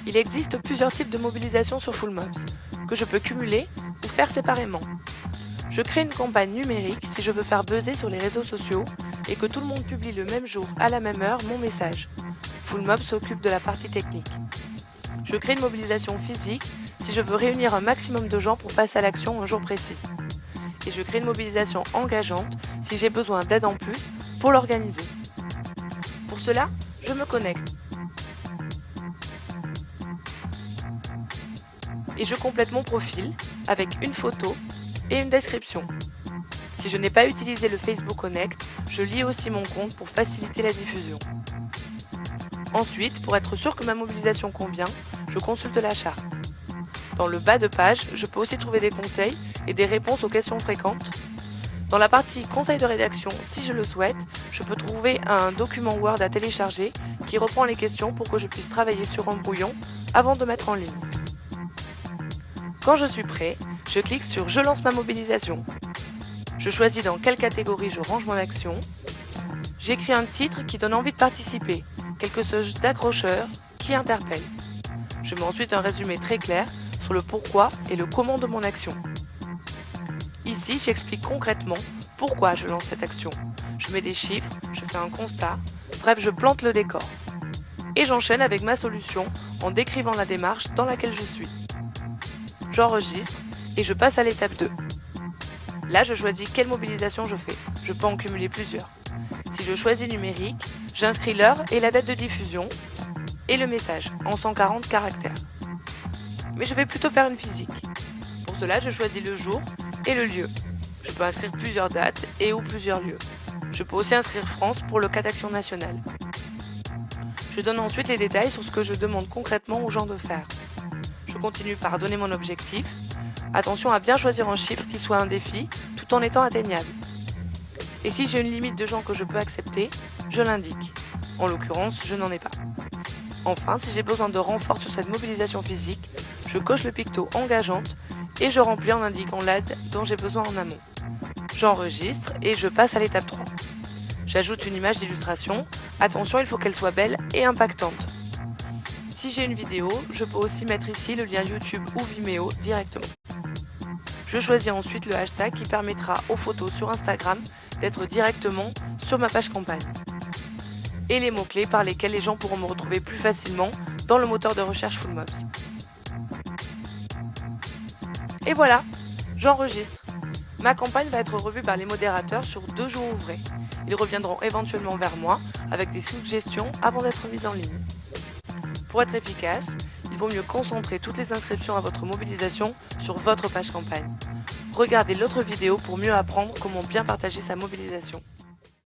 Il existe plusieurs types de mobilisation sur Fullmobs, que je peux cumuler ou faire séparément. Je crée une campagne numérique si je veux faire buzzer sur les réseaux sociaux et que tout le monde publie le même jour, à la même heure, mon message. Fullmobs s'occupe de la partie technique. Je crée une mobilisation physique si je veux réunir un maximum de gens pour passer à l'action un jour précis. Et je crée une mobilisation engageante si j'ai besoin d'aide en plus pour l'organiser. Pour cela, je me connecte. Et je complète mon profil avec une photo et une description. Si je n'ai pas utilisé le Facebook Connect, je lie aussi mon compte pour faciliter la diffusion. Ensuite, pour être sûr que ma mobilisation convient, je consulte la charte. Dans le bas de page, je peux aussi trouver des conseils et des réponses aux questions fréquentes. Dans la partie conseils de rédaction, si je le souhaite, je peux trouver un document Word à télécharger qui reprend les questions pour que je puisse travailler sur un brouillon avant de mettre en ligne. Quand je suis prêt, je clique sur « Je lance ma mobilisation ». Je choisis dans quelle catégorie je range mon action. J'écris un titre qui donne envie de participer, quelque chose d'accrocheur qui interpelle. Je mets ensuite un résumé très clair sur le pourquoi et le comment de mon action. Ici, j'explique concrètement pourquoi je lance cette action. Je mets des chiffres, je fais un constat, bref, je plante le décor. Et j'enchaîne avec ma solution en décrivant la démarche dans laquelle je suis. J'enregistre et je passe à l'étape 2. Là, je choisis quelle mobilisation je fais. Je peux en cumuler plusieurs. Si je choisis numérique, j'inscris l'heure et la date de diffusion et le message en 140 caractères. Mais je vais plutôt faire une physique. Pour cela, je choisis le jour et le lieu. Je peux inscrire plusieurs dates et ou plusieurs lieux. Je peux aussi inscrire France pour le cas d'action nationale. Je donne ensuite les détails sur ce que je demande concrètement aux gens de faire. Je continue par donner mon objectif. Attention à bien choisir un chiffre qui soit un défi, tout en étant atteignable. Et si j'ai une limite de gens que je peux accepter, je l'indique. En l'occurrence, je n'en ai pas. Enfin, si j'ai besoin de renfort sur cette mobilisation physique, je coche le picto engageante et je remplis en indiquant l'aide dont j'ai besoin en amont. J'enregistre et je passe à l'étape 3. J'ajoute une image d'illustration. Attention, il faut qu'elle soit belle et impactante. Si j'ai une vidéo, je peux aussi mettre ici le lien YouTube ou Vimeo directement. Je choisis ensuite le hashtag qui permettra aux photos sur Instagram d'être directement sur ma page campagne. Et les mots-clés par lesquels les gens pourront me retrouver plus facilement dans le moteur de recherche Fullmobs. Et voilà, j'enregistre. Ma campagne va être revue par les modérateurs sur 2 jours ouvrés. Ils reviendront éventuellement vers moi avec des suggestions avant d'être mis en ligne. Pour être efficace, il vaut mieux concentrer toutes les inscriptions à votre mobilisation sur votre page campagne. Regardez l'autre vidéo pour mieux apprendre comment bien partager sa mobilisation.